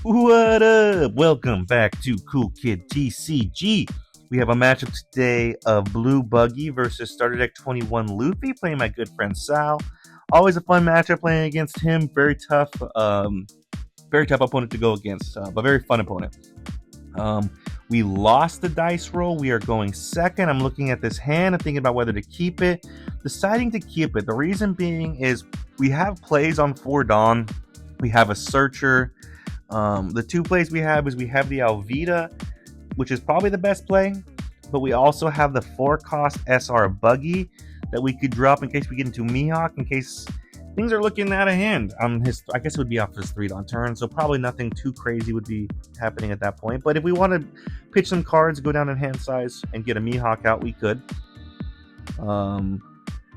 What up? Welcome back to Cool Kid TCG. We have a matchup today of Blue Buggy versus Starter Deck 21 Luffy, playing my good friend Sal. Always a fun matchup playing against him. Very tough opponent to go against, but very fun opponent. We lost the dice roll. We are going second. I'm looking at this hand and thinking about whether to keep it. Deciding to keep it. The reason being is we have plays on 4 Dawn. We have a Searcher. The 2 plays we have is we have the Alvita, which is probably the best play, but we also have the 4-cost SR Buggy that we could drop in case we get into Mihawk, in case things are looking out of hand. I guess it would be off his 3 Dawn turn, so probably nothing too crazy would be happening at that point. But if we want to pitch some cards, go down in hand size, and get a Mihawk out, we could.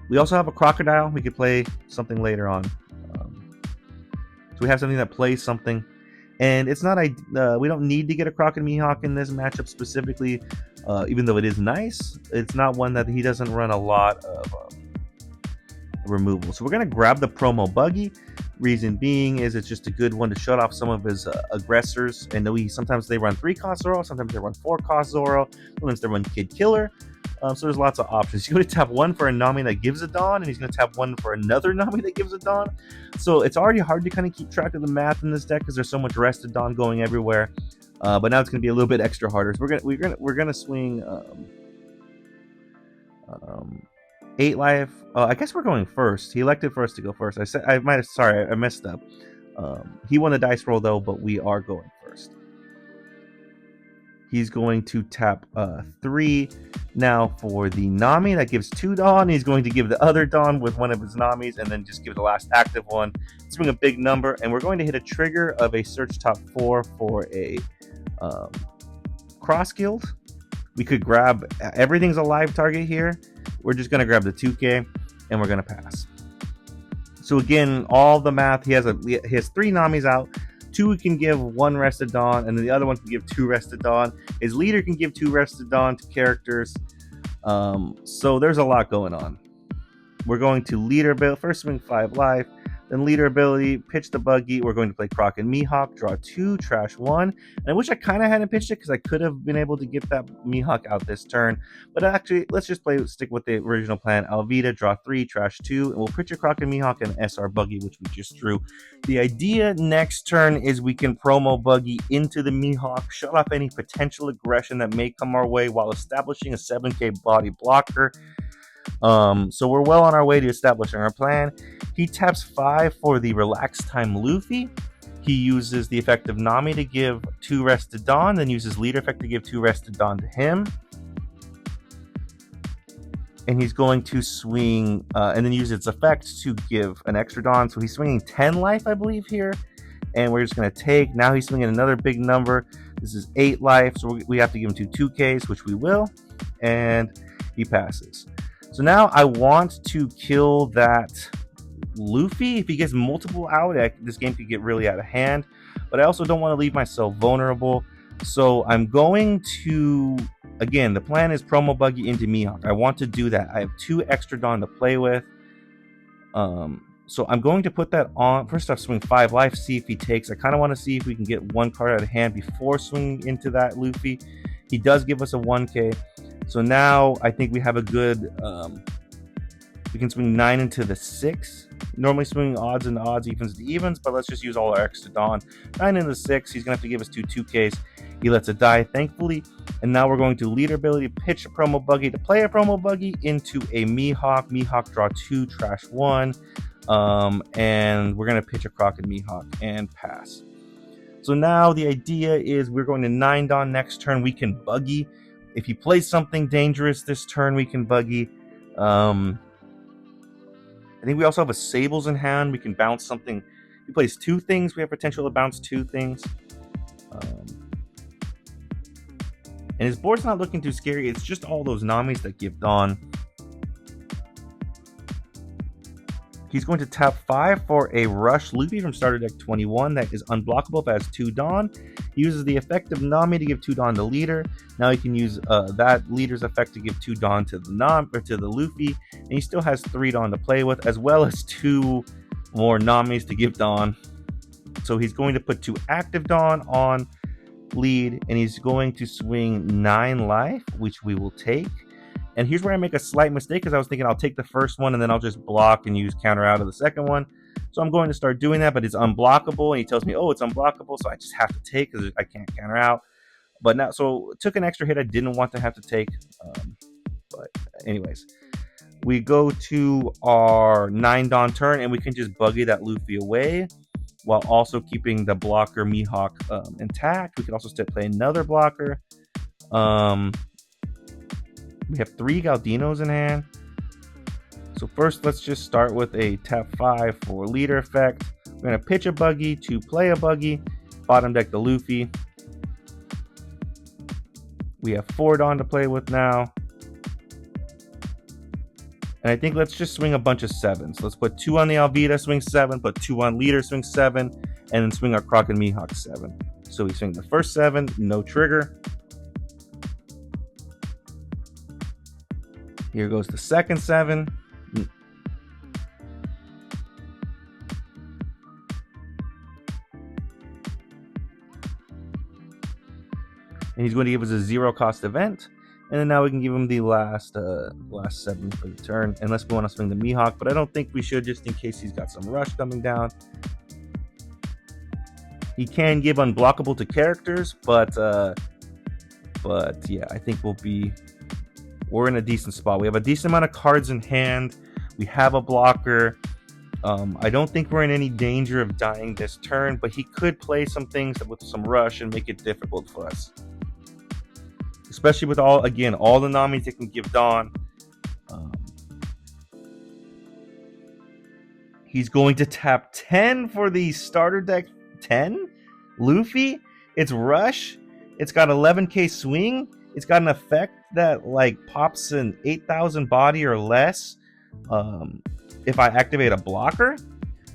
We also have a Crocodile. We could play something later on. So we have something that plays something. And it's not we don't need to get a Croc and Mihawk in this matchup specifically, even though it is nice. It's not one that he doesn't run a lot of removal. So we're going to grab the promo Buggy. Reason being is it's just a good one to shut off some of his aggressors. And sometimes they run 3-cost Zoro, sometimes they run 4-cost Zoro, sometimes they run Kid Killer. So there's lots of options. He's going to tap 1 for a Nami that gives a Dawn, and he's going to tap 1 for another Nami that gives a Dawn. So it's already hard to kind of keep track of the math in this deck because there's so much rested Dawn going everywhere. But now it's going to be a little bit extra harder. So we're gonna swing 8 life. I guess we're going first. He elected for us to go first. I messed up. He won the dice roll though, but we are going first. He's going to tap 3 now for the Nami that gives 2 Dawn. He's going to give the other Dawn with one of his Namis and then just give the last active one. Swing a big number, and we're going to hit a trigger of a search top 4 for a cross guild. We could grab everything's a live target here. We're just going to grab the 2K and we're going to pass. So again, all the math, he has 3 Namis out. 2 can give 1 rested Dawn, and then the other one can give 2 rested Dawn. His leader can give 2 rested Dawn to characters. So there's a lot going on. We're going to leader build, first swing 5 life, then leader ability, pitch the Buggy. We're going to play Croc and Mihawk, draw 2, trash 1. And I wish I kind of hadn't pitched it because I could have been able to get that Mihawk out this turn. But actually, let's just stick with the original plan. Alvita, draw 3, trash 2, and we'll pitch a Croc and Mihawk and SR Buggy, which we just drew. The idea next turn is we can promo Buggy into the Mihawk, shut off any potential aggression that may come our way while establishing a 7K body blocker. So we're well on our way to establishing our plan. He taps 5 for the relaxed time Luffy. He uses the effect of Nami to give 2 rested Dawn, then uses leader effect to give 2 rested Dawn to him. And he's going to swing, and then use its effect to give an extra Dawn. So he's swinging 10 life, I believe, here. And we're just going to take. Now he's swinging another big number. This is 8 life, so we have to give him 2 2Ks, which we will. And he passes. So now I want to kill that Luffy. If he gets multiple out, this game could get really out of hand. But I also don't want to leave myself vulnerable. So I'm going to, again, the plan is promo Buggy into Mihawk. I want to do that. I have 2 extra Dawn to play with. So I'm going to put that on. First off, swing 5 life, see if he takes. I kind of want to see if we can get 1 card out of hand before swinging into that Luffy. He does give us a 1K. So now I think we have a good, we can swing 9 into the 6. Normally swinging odds into odds, evens to evens, but let's just use all our extra Dawn. 9 into 6, he's going to have to give us 2 2Ks. He lets it die, thankfully. And now we're going to leader ability, pitch a promo Buggy to play a promo Buggy into a Mihawk. Mihawk, draw 2, trash 1. And we're going to pitch a Croc and Mihawk and pass. So now the idea is we're going to 9 Dawn next turn. We can Buggy. If he plays something dangerous this turn, we can Buggy. I think we also have a Sables in hand. We can bounce something. If he plays 2 things, we have potential to bounce 2 things. And his board's not looking too scary. It's just all those Namis that give Dawn. He's going to tap 5 for a Rush Luffy from Starter Deck 21 that is unblockable if it has 2 Dawn. He uses the effect of Nami to give 2 Dawn to leader. Now he can use that leader's effect to give 2 Dawn to the Luffy, and he still has 3 Dawn to play with, as well as 2 more Namis to give Dawn. So he's going to put 2 active Dawn on lead, and he's going to swing 9 life, which we will take. And here's where I make a slight mistake, because I was thinking I'll take the first one and then I'll just block and use counter out of the second one. So I'm going to start doing that, but it's unblockable, and he tells me, oh, it's unblockable, so I just have to take because I can't counter out. But now, so took an extra hit I didn't want to have to take. But anyways, we go to our 9 Dawn turn, and we can just buggy that Luffy away while also keeping the blocker Mihawk intact. We can also still play another blocker. We have 3 Galdinos in hand. So first, let's just start with a tap 5 for leader effect. We're going to pitch a Buggy to play a Buggy. Bottom deck the Luffy. We have 4 Dawn to play with now. And I think let's just swing a bunch of 7s. Let's put 2 on the Alvida, swing 7, put 2 on leader, swing 7, and then swing our Croc and Mihawk 7. So we swing the first 7, no trigger. Here goes the second 7. And he's going to give us a 0 cost event. And then now we can give him the last 7 for the turn, unless we want to swing the Mihawk, but I don't think we should, just in case he's got some rush coming down. He can give unblockable to characters, but yeah, I think we're in a decent spot. We have a decent amount of cards in hand. We have a blocker. I don't think we're in any danger of dying this turn, but he could play some things with some rush and make it difficult for us. Especially with all the Namis that can give Dawn. He's going to tap 10 for the starter deck. 10? Luffy? It's rush. It's got 11k swing. It's got an effect that like pops an 8,000 body or less if I activate a blocker.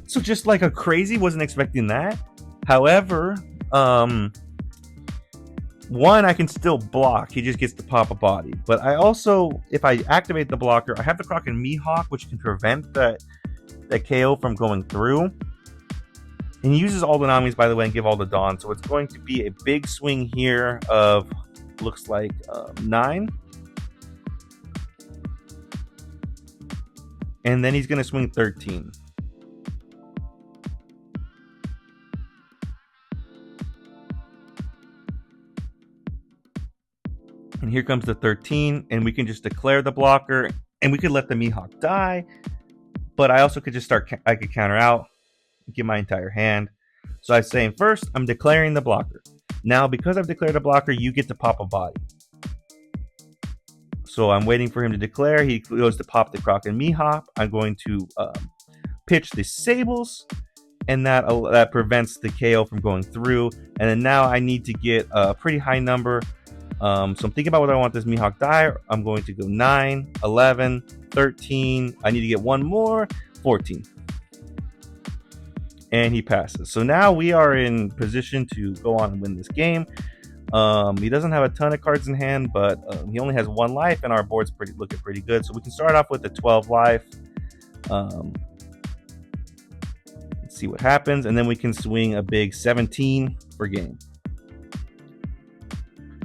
So just like a crazy, wasn't expecting that. However, one, I can still block. He just gets to pop a body. But I also, if I activate the blocker, I have the Croc and Mihawk, which can prevent that KO from going through. And he uses all the Namis, by the way, and give all the Dawn. So it's going to be a big swing here of, looks like 9. And then he's going to swing 13. And here comes the 13, and we can just declare the blocker, and we could let the Mihawk die, but I also could just I could counter out, get my entire hand. So I'm saying first, I'm declaring the blocker. Now, because I've declared a blocker, you get to pop a body. So I'm waiting for him to declare. He goes to pop the Croc and Mihawk. I'm going to pitch the Sables, and that prevents the KO from going through. And then now I need to get a pretty high number. So I'm thinking about whether I want this Mihawk die. I'm going to go 9, 11, 13. I need to get one more, 14. And he passes. So now we are in position to go on and win this game. He doesn't have a ton of cards in hand, but he only has 1 life, and our board's looking pretty good. So we can start off with a 12 life. Let's see what happens, and then we can swing a big 17 for game.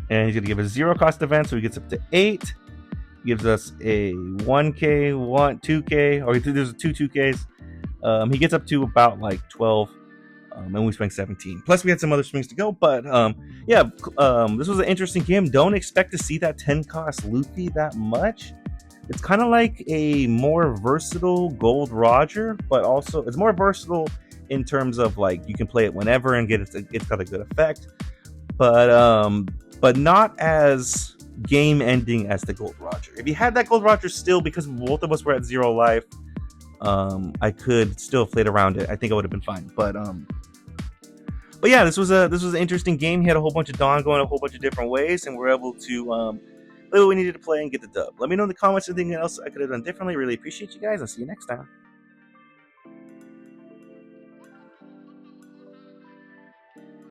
And he's going to give a 0 cost event, so he gets up to 8. Gives us a 1k, 2k, or there's 2 2ks. He gets up to about like 12, and we swing 17. Plus, we had some other swings to go, but yeah, this was an interesting game. Don't expect to see that 10 cost Luffy that much. It's kind of like a more versatile Gold Roger, but also it's more versatile in terms of like you can play it whenever and it's got a good effect, but not as game ending as the Gold Roger. If you had that Gold Roger still, because both of us were at 0 life, I could still have played around it. I think I would have been fine. But yeah, this was an interesting game. He had a whole bunch of Dawn going a whole bunch of different ways, and we're able to play what we needed to play and get the dub. Let me know in the comments anything else I could have done differently. Really appreciate you guys. I'll see you next time.